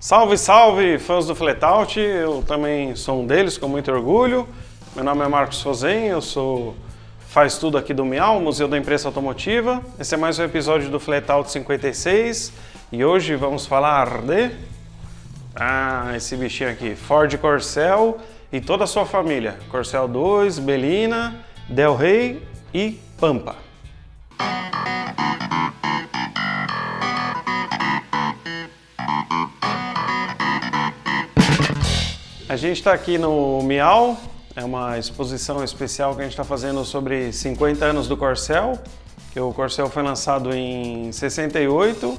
Salve, salve, fãs do Flatout! Eu também sou um deles, com muito orgulho. Meu nome é Marcos Rosen, eu sou faz tudo aqui do MIAU, Museu da Imprensa Automotiva. Esse é mais um episódio do Flatout 56 e hoje vamos falar de... esse bichinho aqui, Ford Corcel e toda a sua família. Corcel 2, Belina, Del Rey e Pampa. A gente está aqui no MIAU, é uma exposição especial que a gente está fazendo sobre 50 anos do Corcel, que o Corcel foi lançado em 68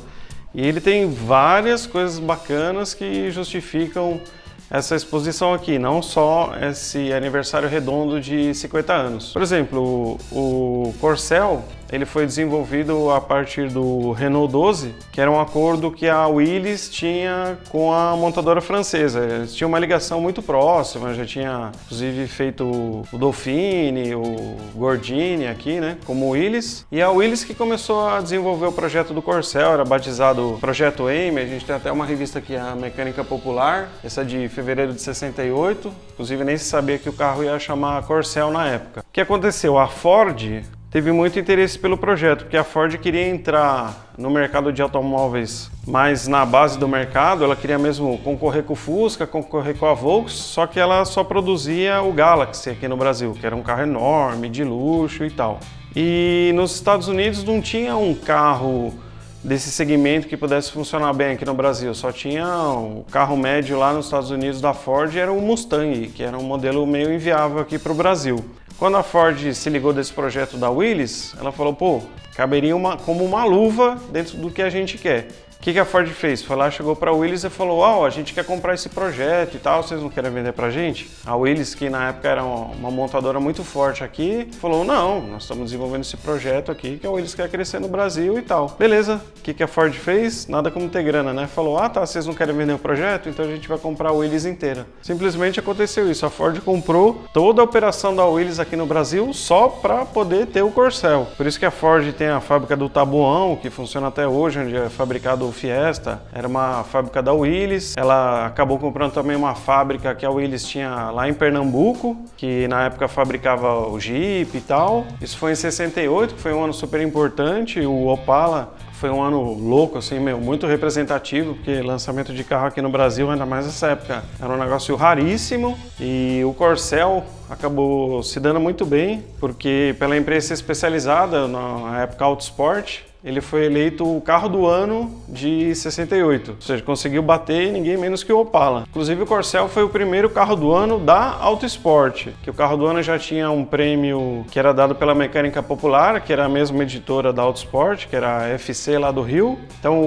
e ele tem várias coisas bacanas que justificam essa exposição aqui, não só esse aniversário redondo de 50 anos. Por exemplo, o Corcel ele foi desenvolvido a partir do Renault 12, que era um acordo que a Willys tinha com a montadora francesa. Eles tinham uma ligação muito próxima, já tinha inclusive feito o Dauphine, o Gordini aqui, né, como Willys. E a Willys que começou a desenvolver o projeto do Corcel, era batizado Projeto AIM. A gente tem até uma revista aqui, a Mecânica Popular, essa de fevereiro de 68. Inclusive nem se sabia que o carro ia chamar Corcel na época. O que aconteceu? A Ford teve muito interesse pelo projeto, porque a Ford queria entrar no mercado de automóveis mais na base do mercado, ela queria mesmo concorrer com o Fusca, concorrer com a Volks, só que ela só produzia o Galaxy aqui no Brasil, que era um carro enorme, de luxo e tal. E nos Estados Unidos não tinha um carro desse segmento que pudesse funcionar bem aqui no Brasil, só tinha o carro médio lá nos Estados Unidos da Ford, era o Mustang, que era um modelo meio inviável aqui para o Brasil. Quando a Ford se ligou desse projeto da Willys, ela falou, pô, caberia como uma luva dentro do que a gente quer. O que a Ford fez? Foi lá, chegou para a Willys e falou, a gente quer comprar esse projeto e tal, vocês não querem vender pra gente? A Willys, que na época era uma montadora muito forte aqui, falou, não, nós estamos desenvolvendo esse projeto aqui que a Willys quer crescer no Brasil e tal. Beleza, o que a Ford fez? Nada como ter grana, né? Falou, tá, vocês não querem vender o projeto? Então a gente vai comprar a Willys inteira. Simplesmente aconteceu isso, a Ford comprou toda a operação da Willys aqui no Brasil só para poder ter o Corcel. Por isso que a Ford tem a fábrica do Taboão, que funciona até hoje, onde é fabricado o Fiesta, era uma fábrica da Willys. Ela acabou comprando também uma fábrica que a Willys tinha lá em Pernambuco, que na época fabricava o Jeep e tal. Isso foi em 68, que foi um ano super importante. O Opala foi um ano louco, assim, muito representativo, porque lançamento de carro aqui no Brasil, ainda mais nessa época, era um negócio raríssimo. E o Corcel acabou se dando muito bem, porque pela imprensa especializada, na época Autosport, ele foi eleito o carro do ano de 68, ou seja, conseguiu bater ninguém menos que o Opala. Inclusive o Corcel foi o primeiro carro do ano da Autosport, que o carro do ano já tinha um prêmio que era dado pela Mecânica Popular, que era a mesma editora da Autosport, que era a FC lá do Rio. Então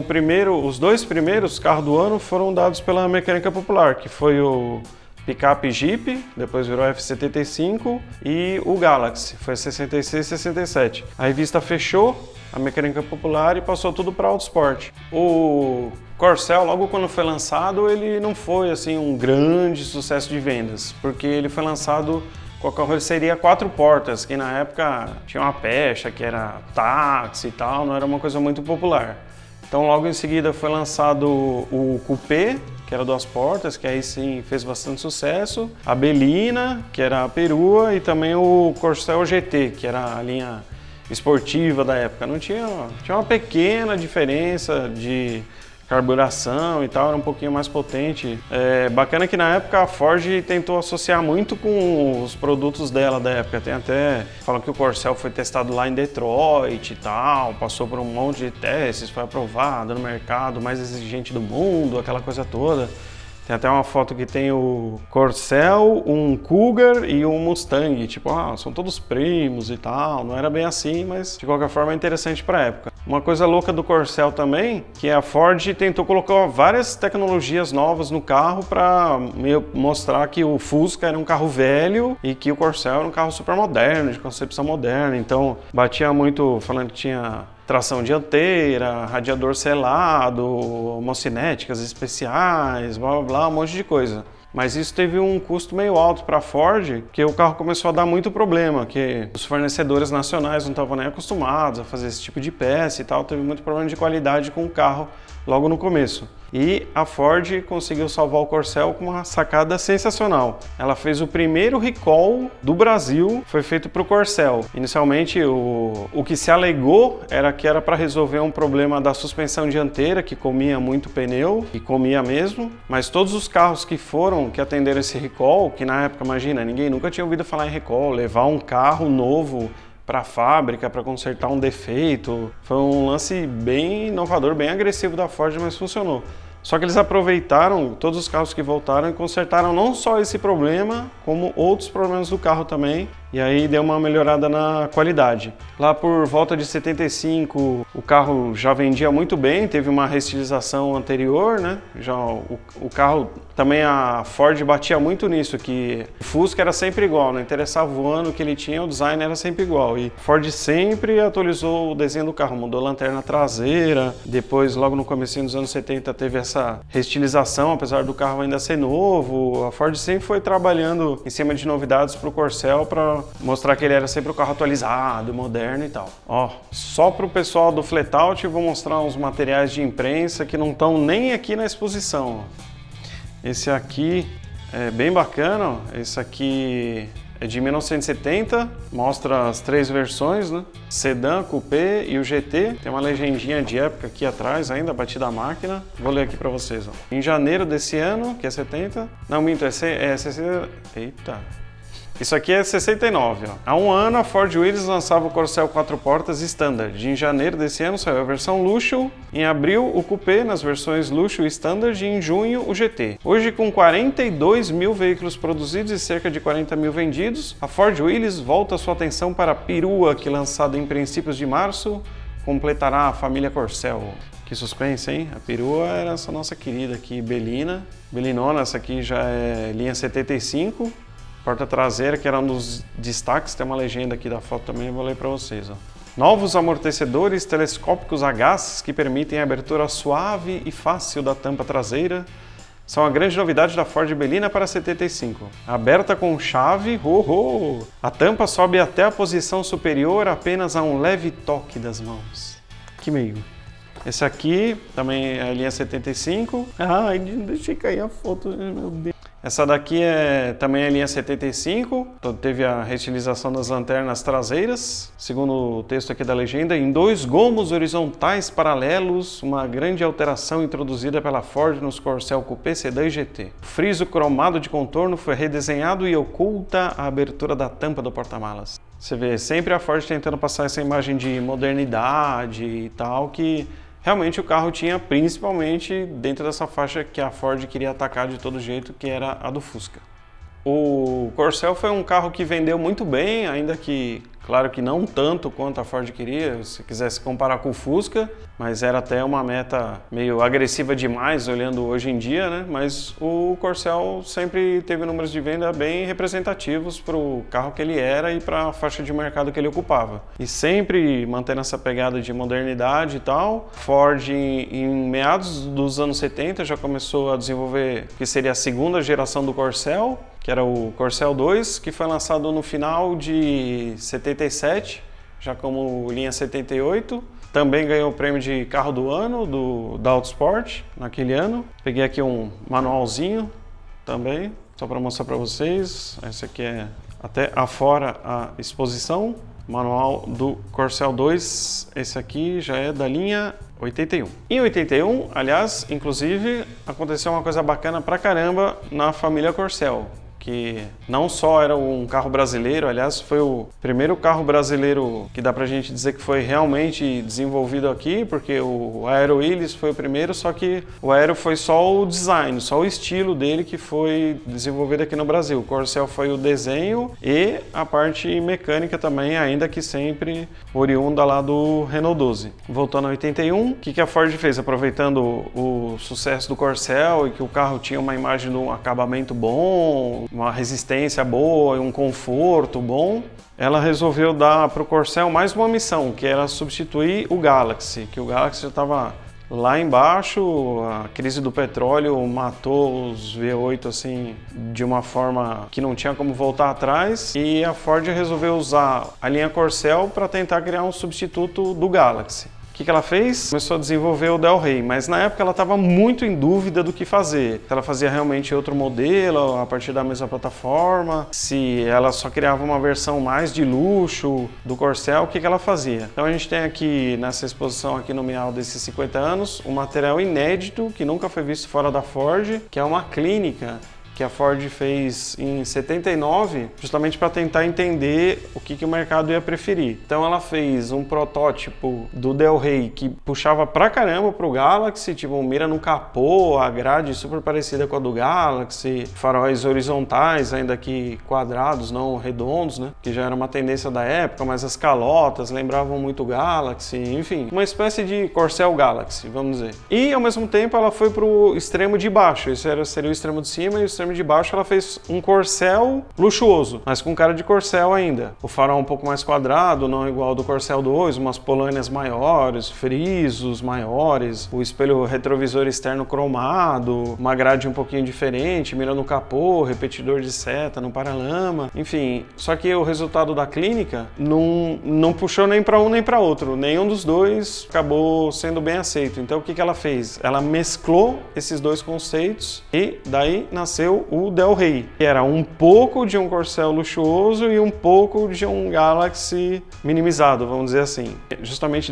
os dois primeiros carros do ano foram dados pela Mecânica Popular, que foi o Picape Jeep, depois virou F75, e o Galaxy, foi 66 e 67. A revista fechou a Mecânica Popular e passou tudo para Autosport. O Corcel, logo quando foi lançado, ele não foi assim um grande sucesso de vendas, porque ele foi lançado com a carroceria 4 portas, que na época tinha uma pecha, que era táxi e tal, não era uma coisa muito popular. Então logo em seguida foi lançado o Coupé, que era 2 portas, que aí sim fez bastante sucesso, a Belina, que era a perua, e também o Corcel GT, que era a linha esportiva da época. Não tinha uma pequena diferença de carburação e tal, era um pouquinho mais potente. Bacana que na época a Ford tentou associar muito com os produtos dela da época. Tem até, falam que o Corcel foi testado lá em Detroit e tal, passou por um monte de testes, foi aprovado no mercado mais exigente do mundo, aquela coisa toda. Tem até uma foto que tem o Corcel, um Cougar e um Mustang, tipo, são todos primos e tal, não era bem assim, mas de qualquer forma é interessante para a época. Uma coisa louca do Corcel também, que a Ford tentou colocar várias tecnologias novas no carro para mostrar que o Fusca era um carro velho e que o Corcel era um carro super moderno, de concepção moderna. Então batia muito falando que tinha tração dianteira, radiador selado, homocinéticas especiais, blá blá blá, um monte de coisa. Mas isso teve um custo meio alto para a Ford, que o carro começou a dar muito problema, que os fornecedores nacionais não estavam nem acostumados a fazer esse tipo de peça e tal, teve muito problema de qualidade com o carro logo no começo. E a Ford conseguiu salvar o Corcel com uma sacada sensacional. Ela fez o primeiro recall do Brasil, foi feito para o Corcel. Inicialmente, o que se alegou era que era para resolver um problema da suspensão dianteira, que comia muito pneu, e comia mesmo. Mas todos os carros que atenderam esse recall, que na época, imagina, ninguém nunca tinha ouvido falar em recall, levar um carro novo para a fábrica para consertar um defeito. Foi um lance bem inovador, bem agressivo da Ford, mas funcionou. Só que eles aproveitaram todos os carros que voltaram e consertaram não só esse problema, como outros problemas do carro também. E aí deu uma melhorada na qualidade. Lá por volta de 75, o carro já vendia muito bem, teve uma restilização anterior, né? Já o carro, também a Ford batia muito nisso, que o Fusca era sempre igual, não interessava o ano que ele tinha, o design era sempre igual. E a Ford sempre atualizou o desenho do carro, mudou a lanterna traseira, depois logo no comecinho dos anos 70 teve essa restilização, apesar do carro ainda ser novo. A Ford sempre foi trabalhando em cima de novidades para o Corcel para mostrar que ele era sempre o carro atualizado, moderno e tal. Ó, só para o pessoal do Flatout eu vou mostrar uns materiais de imprensa que não estão nem aqui na exposição. Esse aqui é bem bacana, ó. Esse aqui é de 1970, mostra as 3 versões, né? Sedã, Coupé e o GT. Tem uma legendinha de época aqui atrás ainda, batida a máquina. Vou ler aqui para vocês, ó. Em janeiro desse ano, que é 70... Não, minto, é 60... Eita... Isso aqui é 69, ó. Há um ano a Ford Willys lançava o Corcel 4 portas Standard. Em janeiro desse ano saiu a versão Luxo, em abril o Coupé nas versões Luxo e Standard e em junho o GT. Hoje, com 42 mil veículos produzidos e cerca de 40 mil vendidos, a Ford Willys volta sua atenção para a perua que, lançada em princípios de março, completará a família Corcel. Que suspense, hein? A perua era essa nossa querida aqui, Belina. Belinona, essa aqui já é linha 75. Porta traseira, que era um dos destaques, tem uma legenda aqui da foto também, eu vou ler para vocês. Ó. Novos amortecedores telescópicos a gás que permitem a abertura suave e fácil da tampa traseira são a grande novidade da Ford Belina para 75. Aberta com chave, a tampa sobe até a posição superior apenas a um leve toque das mãos. Que meio. Esse aqui também é a linha 75. Ai, deixei cair a foto, meu Deus. Essa daqui também é a linha 75, teve a reutilização das lanternas traseiras, segundo o texto aqui da legenda, em 2 gomos horizontais paralelos, uma grande alteração introduzida pela Ford nos Corcel Coupé, Sedã e GT. O friso cromado de contorno foi redesenhado e oculta a abertura da tampa do porta-malas. Você vê sempre a Ford tentando passar essa imagem de modernidade e tal, que realmente o carro tinha, principalmente dentro dessa faixa que a Ford queria atacar de todo jeito, que era a do Fusca. O Corcel foi um carro que vendeu muito bem, ainda que, claro que não tanto quanto a Ford queria, se quisesse comparar com o Fusca, mas era até uma meta meio agressiva demais, olhando hoje em dia, né? Mas o Corcel sempre teve números de venda bem representativos para o carro que ele era e para a faixa de mercado que ele ocupava. E sempre mantendo essa pegada de modernidade e tal, Ford em meados dos anos 70 já começou a desenvolver o que seria a segunda geração do Corcel, que era o Corcel 2, que foi lançado no final de 77, já como linha 78. Também ganhou o prêmio de carro do ano da Autosport naquele ano. Peguei aqui um manualzinho também, só para mostrar para vocês. Esse aqui é até afora a exposição. Manual do Corcel 2, esse aqui já é da linha 81. Em 81, aliás, inclusive, aconteceu uma coisa bacana pra caramba na família Corcel, que não só era um carro brasileiro, aliás, foi o primeiro carro brasileiro que dá pra gente dizer que foi realmente desenvolvido aqui, porque o Aero Willys foi o primeiro, só que o Aero foi só o design, só o estilo dele que foi desenvolvido aqui no Brasil. O Corcel foi o desenho e a parte mecânica também, ainda que sempre oriunda lá do Renault 12. Voltando a 81, o que a Ford fez? Aproveitando o sucesso do Corcel e que o carro tinha uma imagem de um acabamento bom, uma resistência boa e um conforto bom, ela resolveu dar para o Corcel mais uma missão, que era substituir o Galaxy, que o Galaxy já estava lá embaixo, a crise do petróleo matou os V8 assim de uma forma que não tinha como voltar atrás, e a Ford resolveu usar a linha Corcel para tentar criar um substituto do Galaxy, que ela fez? Começou a desenvolver o Del Rey, mas na época ela estava muito em dúvida do que fazer. Se ela fazia realmente outro modelo a partir da mesma plataforma, se ela só criava uma versão mais de luxo do Corcel, o que ela fazia? Então a gente tem aqui nessa exposição aqui no Miau desses 50 anos, um material inédito que nunca foi visto fora da Ford, que é uma clínica que a Ford fez em 79, justamente para tentar entender o que o mercado ia preferir. Então ela fez um protótipo do Del Rey que puxava pra caramba pro Galaxy, tipo mira no capô, a grade super parecida com a do Galaxy, faróis horizontais, ainda que quadrados, não redondos, né? Que já era uma tendência da época, mas as calotas lembravam muito o Galaxy, enfim, uma espécie de Corcel Galaxy, vamos dizer. E ao mesmo tempo ela foi pro extremo de baixo, esse seria o extremo de cima e o extremo de baixo ela fez um Corcel luxuoso, mas com cara de Corcel ainda. O farol um pouco mais quadrado, não igual ao do Corcel 2, umas polâneas maiores, frisos maiores, o espelho retrovisor externo cromado, uma grade um pouquinho diferente, mira no capô, repetidor de seta no paralama, enfim. Só que o resultado da clínica não puxou nem para um nem para outro, nenhum dos dois acabou sendo bem aceito. Então o que ela fez? Ela mesclou esses dois conceitos e daí nasceu o Del Rey, que era um pouco de um Corcel luxuoso e um pouco de um Galaxy minimizado, vamos dizer assim. Justamente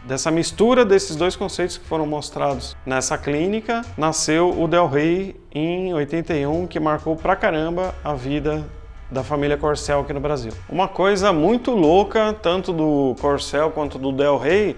dessa mistura desses dois conceitos que foram mostrados nessa clínica, nasceu o Del Rey em 81, que marcou pra caramba a vida da família Corcel aqui no Brasil. Uma coisa muito louca, tanto do Corcel quanto do Del Rey,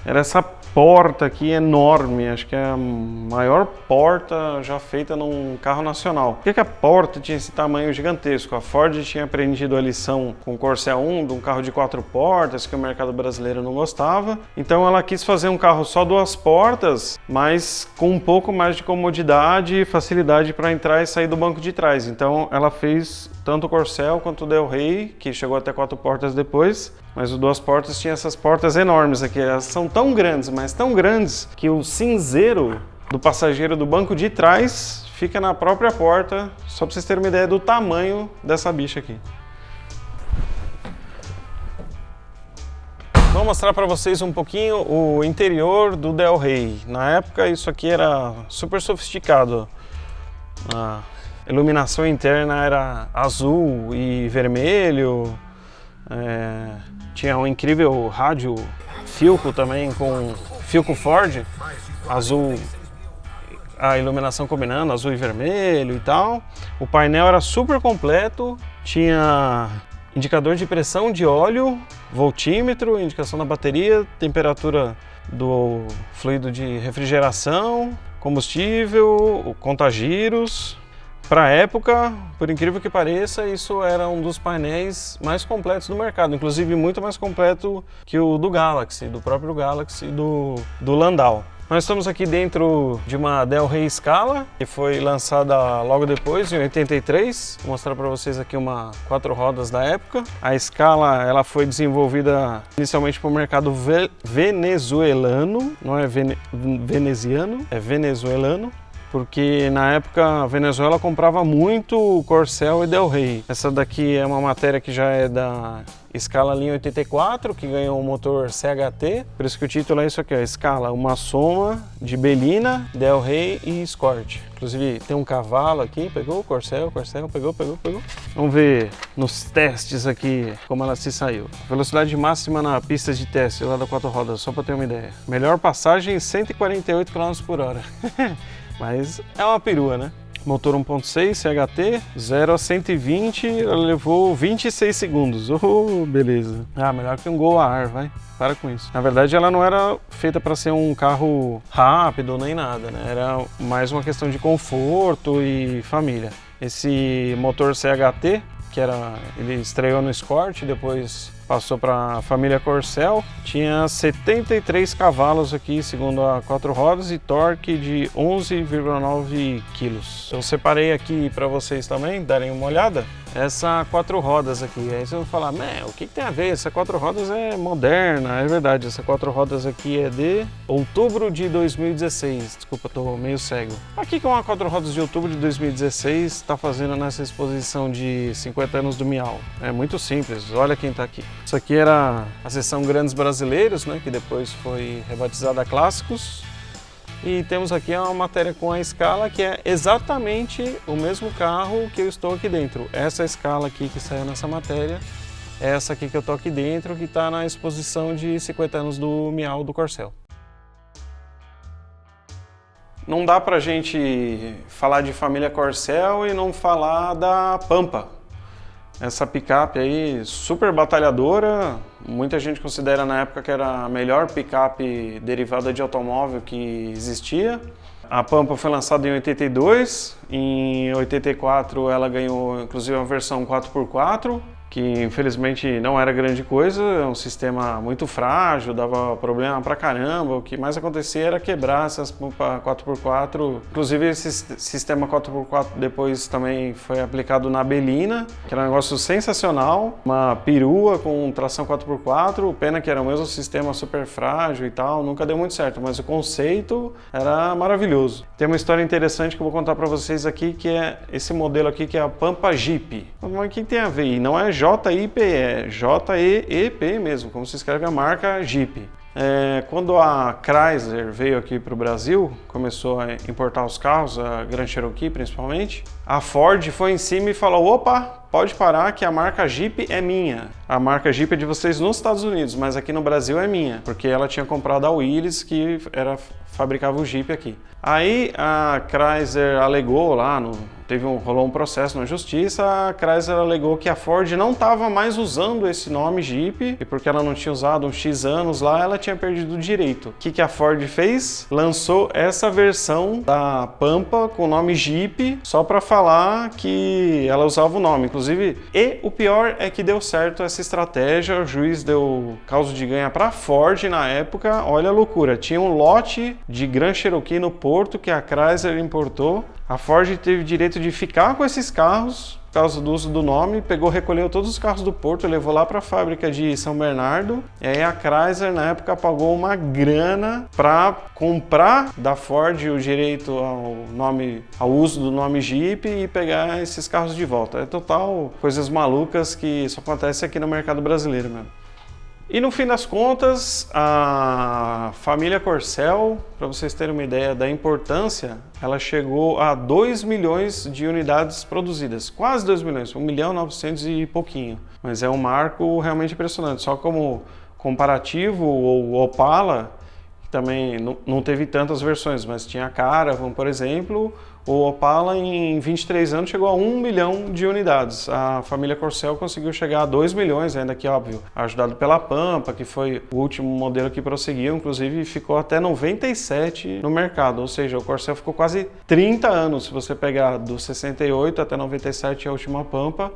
era essa porta aqui enorme, acho que é a maior porta já feita num carro nacional. Por que a porta tinha esse tamanho gigantesco? A Ford tinha aprendido a lição com o Corcel 1, de um carro de 4 portas, que o mercado brasileiro não gostava. Então ela quis fazer um carro só 2 portas, mas com um pouco mais de comodidade e facilidade para entrar e sair do banco de trás. Então ela fez tanto o Corcel quanto o Del Rey, que chegou até 4 portas depois, mas o 2 portas tinha essas portas enormes aqui. Elas são tão grandes, mas tão grandes, que o cinzeiro do passageiro do banco de trás fica na própria porta, só para vocês terem uma ideia do tamanho dessa bicha aqui. Vou mostrar para vocês um pouquinho o interior do Del Rey. Na época isso aqui era super sofisticado. A iluminação interna era azul e vermelho. Tinha um incrível rádio Philco também, com Philco Ford, azul, a iluminação combinando, azul e vermelho e tal. O painel era super completo, tinha indicador de pressão de óleo, voltímetro, indicação da bateria, temperatura do fluido de refrigeração, combustível, contagiros. Para a época, por incrível que pareça, isso era um dos painéis mais completos do mercado, inclusive muito mais completo que o do Galaxy, do próprio Galaxy do Landau. Nós estamos aqui dentro de uma Del Rey Scala, que foi lançada logo depois, em 83. Vou mostrar para vocês aqui uma 4 rodas da época. A Scala ela foi desenvolvida inicialmente para o mercado venezuelano, não é veneziano, é venezuelano. Porque na época a Venezuela comprava muito Corcel e Del Rey. Essa daqui é uma matéria que já é da Scala linha 84, que ganhou um motor CHT, por isso que o título é isso aqui, ó, Scala, uma soma de Bellina, Del Rey e Escort. Inclusive tem um cavalo aqui, pegou o Corcel, pegou. Vamos ver nos testes aqui como ela se saiu. Velocidade máxima na pista de teste lá da 4 rodas, só para ter uma ideia. Melhor passagem 148 km/h. Mas é uma perua, né? Motor 1.6 CHT, 0 a 120, ela levou 26 segundos. Oh, beleza. Ah, melhor que um Gol a ar, vai. Para com isso. Na verdade, ela não era feita para ser um carro rápido nem nada, né? Era mais uma questão de conforto e família. Esse motor CHT, ele estreou no Escort, depois passou para a família Corcel, tinha 73 cavalos aqui, segundo a 4 rodas, e torque de 11,9 kg. Eu separei aqui para vocês também darem uma olhada. essa 4 rodas aqui. Aí vocês vão falar, o que tem a ver? Essa 4 rodas é moderna, é verdade. Essa 4 rodas aqui é de outubro de 2016. Desculpa, tô meio cego. O que uma 4 rodas de outubro de 2016 está fazendo nessa exposição de 50 anos do Miau? É muito simples, olha quem está aqui. Isso aqui era a seção Grandes Brasileiros, né, que depois foi rebatizada a Clássicos. E temos aqui uma matéria com a escala que é exatamente o mesmo carro que eu estou aqui dentro. Essa escala aqui que saiu nessa matéria, é essa aqui que eu estou aqui dentro, que está na exposição de 50 anos do Miau do Corcel. Não dá pra gente falar de família Corcel e não falar da Pampa. Essa picape aí, super batalhadora, muita gente considera na época que era a melhor picape derivada de automóvel que existia. A Pampa foi lançada em 82, em 84 ela ganhou inclusive uma versão 4x4, que infelizmente não era grande coisa, é um sistema muito frágil, dava problema pra caramba, o que mais acontecia era quebrar essas Pampa 4x4. Inclusive esse sistema 4x4 depois também foi aplicado na Belina, que era um negócio sensacional, uma perua com tração 4x4, pena que era o mesmo sistema super frágil e tal, nunca deu muito certo, mas o conceito era maravilhoso. Tem uma história interessante que eu vou contar pra vocês aqui, que é esse modelo aqui, que é a Pampa Jeep. Mas o que tem a ver? E não é JIP, é JEEP mesmo, como se escreve a marca Jeep. Quando a Chrysler veio aqui para o Brasil, começou a importar os carros, a Grand Cherokee principalmente, a Ford foi em cima e falou, opa, pode parar que a marca Jeep é minha. A marca Jeep é de vocês nos Estados Unidos, mas aqui no Brasil é minha, porque ela tinha comprado a Willys, que fabricava o Jeep aqui. Aí a Chrysler alegou lá, rolou um processo na justiça, a Chrysler alegou que a Ford não estava mais usando esse nome Jeep, e porque ela não tinha usado uns X anos lá, ela tinha perdido o direito. O que a Ford fez? Lançou essa versão da Pampa com o nome Jeep, só para falar que ela usava o nome, inclusive. E o pior é que deu certo essa estratégia, o juiz deu causa de ganha para a Ford na época. Olha a loucura, tinha um lote de Grand Cherokee no Porto que a Chrysler importou. A Ford teve direito de ficar com esses carros por causa do uso do nome, recolheu todos os carros do Porto, levou lá para a fábrica de São Bernardo, e aí a Chrysler na época pagou uma grana para comprar da Ford o direito ao uso do nome Jeep e pegar esses carros de volta. É total coisas malucas que só acontece aqui no mercado brasileiro mesmo. E no fim das contas, a família Corcel, para vocês terem uma ideia da importância, ela chegou a 2 milhões de unidades produzidas, quase 2 milhões, 1.900.000 e pouquinho. Mas é um marco realmente impressionante. Só como comparativo, o Opala, que também não teve tantas versões, mas tinha a Caravan, por exemplo. O Opala em 23 anos chegou a 1 milhão de unidades. A família Corcel conseguiu chegar a 2 milhões, ainda que óbvio, ajudado pela Pampa, que foi o último modelo que prosseguiu, inclusive ficou até 97 no mercado, ou seja, o Corcel ficou quase 30 anos, se você pegar do 68 até 97 a última Pampa.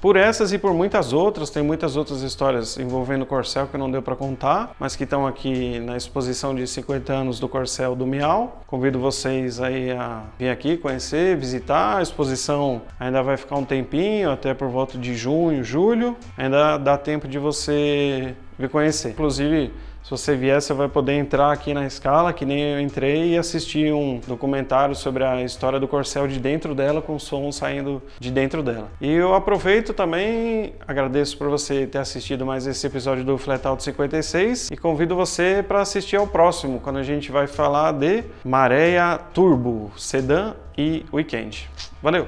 Por essas e por muitas outras, tem muitas outras histórias envolvendo o Corcel que não deu para contar, mas que estão aqui na exposição de 50 anos do Corcel do Miau. Convido vocês aí a vir aqui conhecer, visitar. A exposição ainda vai ficar um tempinho, até por volta de junho, julho. Ainda dá tempo de você vir conhecer. Inclusive, se você vier, você vai poder entrar aqui na escala, que nem eu entrei, e assistir um documentário sobre a história do Corcel de dentro dela, com o som saindo de dentro dela. E eu aproveito também, agradeço por você ter assistido mais esse episódio do Flatout 56 e convido você para assistir ao próximo, quando a gente vai falar de Marea Turbo, Sedã e Weekend. Valeu!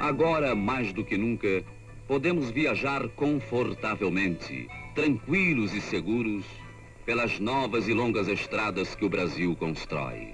Agora, mais do que nunca, podemos viajar confortavelmente, tranquilos e seguros, pelas novas e longas estradas que o Brasil constrói.